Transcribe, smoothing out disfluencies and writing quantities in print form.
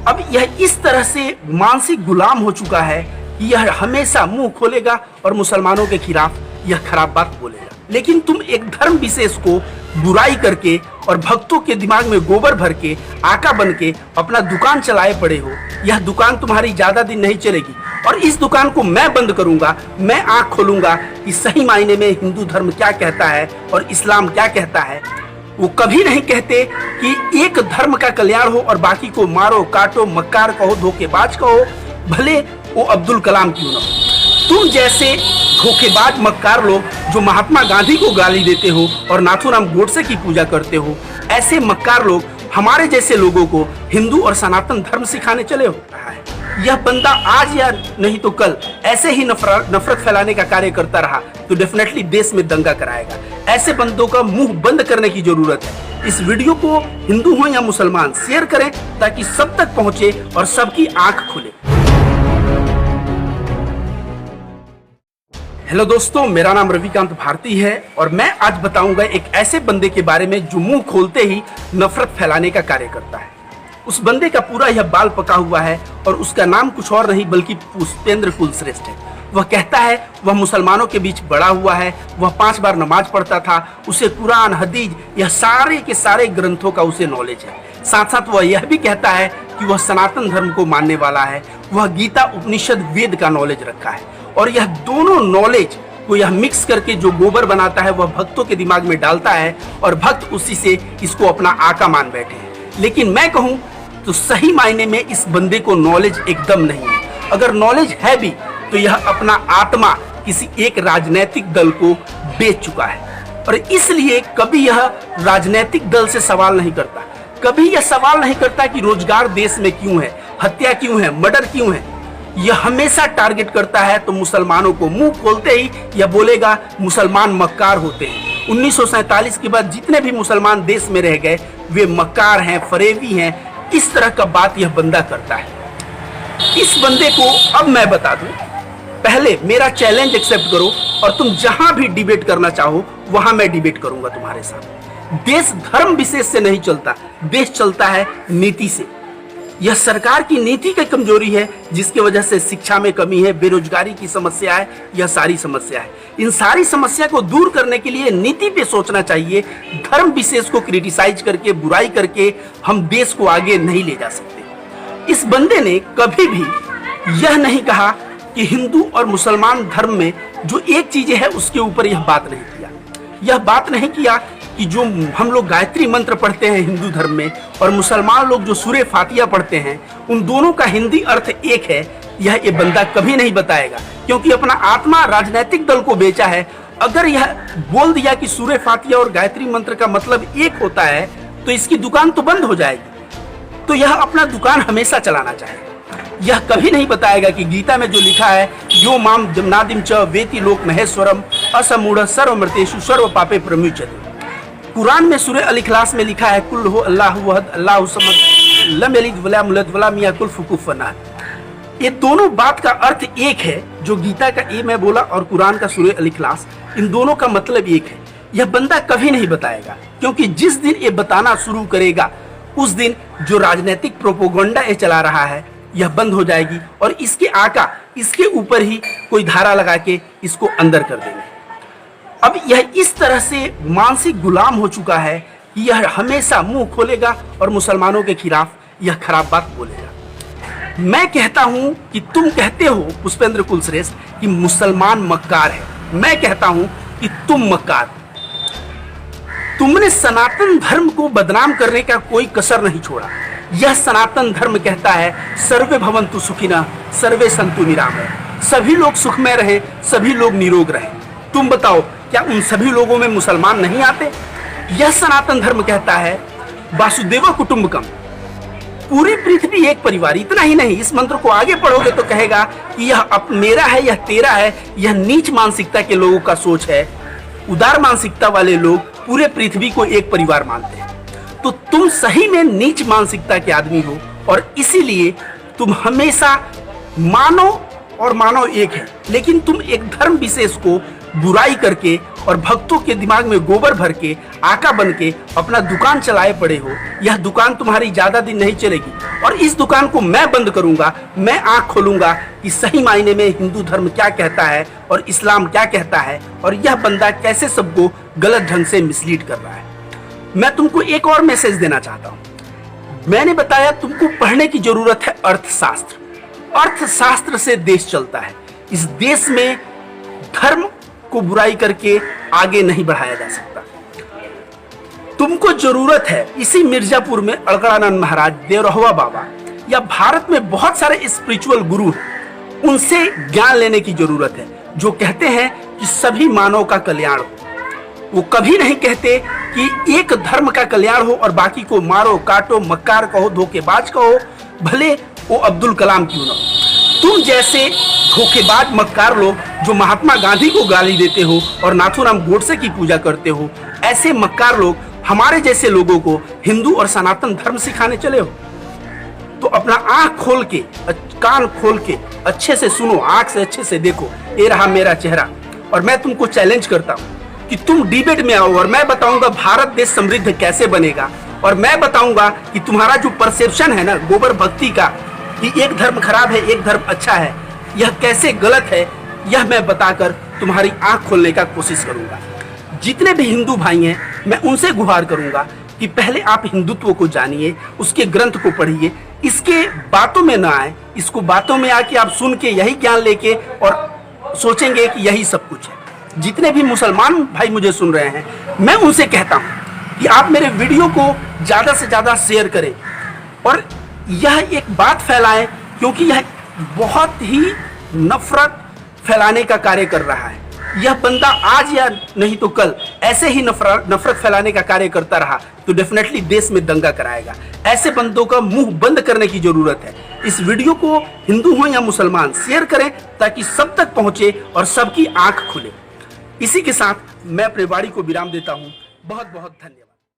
अब यह इस तरह से मानसिक गुलाम हो चुका है कि यह हमेशा मुंह खोलेगा और मुसलमानों के खिलाफ यह खराब बात बोलेगा। लेकिन तुम एक धर्म विशेष को बुराई करके और भक्तों के दिमाग में गोबर भर के आका बन के अपना दुकान चलाए पड़े हो। यह दुकान तुम्हारी ज्यादा दिन नहीं चलेगी और इस दुकान को मैं बंद करूंगा। मैं आंख खोलूंगा कि सही मायने में हिंदू धर्म क्या कहता है और इस्लाम क्या कहता है। वो कभी नहीं कहते कि एक धर्म का कल्याण हो और बाकी को मारो काटो, मक्कार कहो, धोखेबाज कहो, भले वो अब्दुल कलाम क्यों ना हो। तुम जैसे धोखेबाज मक्कार लोग जो महात्मा गांधी को गाली देते हो और नाथूराम गोडसे की पूजा करते हो, ऐसे मक्कार लोग हमारे जैसे लोगों को हिंदू और सनातन धर्म सिखाने चले हो रहा है। यह बंदा आज या नहीं तो कल ऐसे ही नफरत फैलाने का कार्य करता रहा तो डेफिनेटली देश में दंगा कराएगा। ऐसे बंदों का मुंह बंद करने की जरूरत है। इस वीडियो को हिंदू हो या मुसलमान शेयर करें ताकि सब तक पहुंचे और सबकी आंख खुले। हेलो दोस्तों, मेरा नाम रविकांत भारती है और मैं आज बताऊंगा एक ऐसे बंदे के बारे में जो मुंह खोलते ही नफरत फैलाने का कार्य करता है। उस बंदे का पूरा यह बाल पका हुआ है और उसका नाम कुछ और नहीं बल्कि पुष्पेंद्र कुलश्रेष्ठ है। वह कहता है वह मुसलमानों के बीच बड़ा हुआ है, वह 5 बार नमाज पढ़ता था, उसे कुरान, हदीस, यह सारे के सारे ग्रंथों का उसे नॉलेज है। साथ साथ वह यह भी कहता है कि वह सनातन धर्म को मानने वाला है। वह गीता, उपनिषद, वेद का नॉलेज रखा है और यह दोनों नॉलेज को यह मिक्स करके जो गोबर बनाता है वह भक्तों के दिमाग में डालता है और भक्त उसी से इसको अपना आका मान बैठे हैं। लेकिन मैं कहूं तो सही मायने में इस बंदे को नॉलेज एकदम नहीं है। अगर नॉलेज है भी तो यह अपना आत्मा किसी एक राजनीतिक दल को बेच चुका है और इसलिए कभी यह राजनीतिक दल से सवाल नहीं करता। कभी यह सवाल नहीं करता कि रोजगार देश में क्यों है, हत्या क्यों है, मर्डर क्यों है। यह हमेशा टारगेट करता है तो मुसलमानों को। मुंह खोलते ही यह बोलेगा मुसलमान मक्कार होते हैं। 1947 के बाद जितने भी मुसलमान देश में रह गए वे मक्कार हैं, फरेबी हैं। इस तरह का बात यह बंदा करता है। इस बंदे को अब मैं बता दूं, पहले मेरा चैलेंज एक्सेप्ट करो और तुम जहां भी डिबेट करना चाहो वहां मैं डिबेट करूंगा तुम्हारे साथ। देश धर्म विशेष से नहीं चलता, देश चलता है नीति से। यह सरकार की नीति की कमजोरी है जिसकी वजह से शिक्षा में कमी है, बेरोजगारी की समस्या है, यह सारी समस्या है। इन सारी समस्या को दूर करने के लिए नीति पे सोचना चाहिए। धर्म विशेष को क्रिटिसाइज करके, बुराई करके हम देश को आगे नहीं ले जा सकते। इस बंदे ने कभी भी यह नहीं कहा कि हिंदू और मुसलमान धर्म में जो एक चीजें है उसके ऊपर यह बात नहीं किया। यह बात नहीं किया कि जो हम लोग गायत्री मंत्र पढ़ते हैं हिंदू धर्म में और मुसलमान लोग जो सूरे फातिहा पढ़ते हैं उन दोनों का हिंदी अर्थ एक है। यह ये बंदा कभी नहीं बताएगा क्योंकि अपना आत्मा राजनीतिक दल को बेचा है। अगर यह बोल दिया कि सूरे फातिहा और गायत्री मंत्र का मतलब एक होता है तो इसकी दुकान तो बंद हो जाएगी। तो यह अपना दुकान हमेशा चलाना चाहेगा। यह कभी नहीं बताएगा कि गीता में जो लिखा है यो माम जमनादिम च वेति लोक महेश्वरम असमूढ़ सर्वमृतेषु सर्व पापे प्रमुच्यते। कुरान में सूरह अल इखलास में लिखा है कुल हो अल्लाहु अहद अल्लाहु समद लम यलिद वलम यूलद वलम यकुल कुफुवन अहद। ये दोनों बात का अर्थ एक है। जो गीता का ये मैं बोला और कुरान का सूरह अल इखलास, इन दोनों का मतलब एक है। यह बंदा कभी नहीं बताएगा क्योंकि जिस दिन ये बताना शुरू करेगा उस दिन जो राजनीतिक प्रोपोगंडा ये चला रहा है यह बंद हो जाएगी और इसके आका इसके ऊपर ही कोई धारा लगा के इसको अंदर कर देंगे। अब यह इस तरह से मानसिक गुलाम हो चुका है कि यह हमेशा मुंह खोलेगा और मुसलमानों के खिलाफ यह खराब बात बोलेगा। मैं कहता हूं कि तुम कहते हो पुष्पेंद्र कुलश्रेष्ठ कि मुसलमान मक्कार है। मैं कहता हूं कि तुम मक्कार। तुमने सनातन धर्म को बदनाम करने का कोई कसर नहीं छोड़ा। यह सनातन धर्म कहता है सर्वे भवन्तु सुखिनः सर्वे सन्तु निरामयः। सभी लोग सुखमय रहे, सभी लोग निरोग रहे। तुम बताओ क्या उन सभी लोगों में मुसलमान नहीं आते? यह सनातन धर्म कहता है वासुदेव कुटुंबकम, पूरी पृथ्वी एक परिवार। इतना ही नहीं, इस मंत्र को आगे पढ़ोगे तो कहेगा कि यह मेरा है, यह तेरा है। यह नीच मानसिकता के लोगों का सोच है। उदार मानसिकता वाले लोग पूरे पृथ्वी को एक परिवार मानते हैं। तो तुम सही में नीच मानसिकता के आदमी हो और इसीलिए तुम हमेशा मानो और मानव एक है, लेकिन तुम एक धर्म विशेष को बुराई करके और भक्तों के दिमाग में गोबर भर के आका बन के अपना दुकान चलाए पड़े हो, यह दुकान तुम्हारी ज्यादा दिन नहीं चलेगी और इस दुकान को मैं बंद करूंगा। मैं आंख खोलूंगा कि सही मायने में हिंदू धर्म क्या कहता है और इस्लाम क्या कहता है और यह बंदा कैसे सबको गलत ढंग से मिसलीड कर रहा है। मैं तुमको एक और मैसेज देना चाहता हूं। मैंने बताया तुमको पढ़ने की जरूरत है अर्थशास्त्र। अर्थशास्त्र से देश चलता है। इस देश में धर्म को बुराई करके आगे नहीं बढ़ाया जा सकता। तुमको जरूरत है इसी मिर्जापुर में अड़गड़ानंद महाराज, देवरहवा बाबा या भारत में बहुत सारे स्पिरिचुअल गुरु हैं, उनसे ज्ञान लेने की जरूरत है, जो कहते हैं कि सभी मानव का कल्याण हो। वो कभी नहीं कहते कि एक धर्म का कल्याण हो और बाकी को मारो काटो, मक्कार कहो, धोखेबाज कहो, भले वो अब्दुल कलाम क्यों ना हो। तुम जैसे धोखेबाज मक्कार लोग जो महात्मा गांधी को गाली देते हो और नाथूराम गोडसे की पूजा करते हो, ऐसे मक्कार लोग हमारे जैसे लोगों को हिंदू और सनातन धर्म सिखाने चले हो। तो अपना आंख खोल के, कान खोल के अच्छे से सुनो, आंख से अच्छे से देखो। ये रहा मेरा चेहरा और मैं तुमको चैलेंज करता हूं कि तुम डिबेट में आओ और मैं बताऊंगा भारत देश समृद्ध कैसे बनेगा और मैं बताऊंगा कि तुम्हारा जो परसेप्शन है ना गोबर भक्ति का, कि एक धर्म खराब है एक धर्म अच्छा है, यह कैसे गलत है, यह मैं बताकर तुम्हारी आंख खोलने का कोशिश करूंगा। जितने भी हिंदू भाई हैं मैं उनसे गुहार करूंगा कि पहले आप हिंदुत्व को जानिए, उसके ग्रंथ को पढ़िए, इसके बातों में ना आए। इसको बातों में आके आप सुन के यही ज्ञान लेके और सोचेंगे कि यही सब कुछ है। जितने भी मुसलमान भाई मुझे सुन रहे हैं, मैं उनसे कहता हूं कि आप मेरे वीडियो को ज्यादा से ज्यादा शेयर करें और यह एक बात फैलाएं, क्योंकि यह बहुत ही नफरत फैलाने का कार्य कर रहा है। यह बंदा आज या नहीं तो कल ऐसे ही नफरत फैलाने का कार्य करता रहा तो डेफिनेटली देश में दंगा कराएगा। ऐसे बंदों का मुंह बंद करने की जरूरत है। इस वीडियो को हिंदू हो या मुसलमान शेयर करें ताकि सब तक पहुंचे और सबकी आंख खुले। इसी के साथ मैं अपने वाणी को विराम देता हूं। बहुत बहुत धन्यवाद।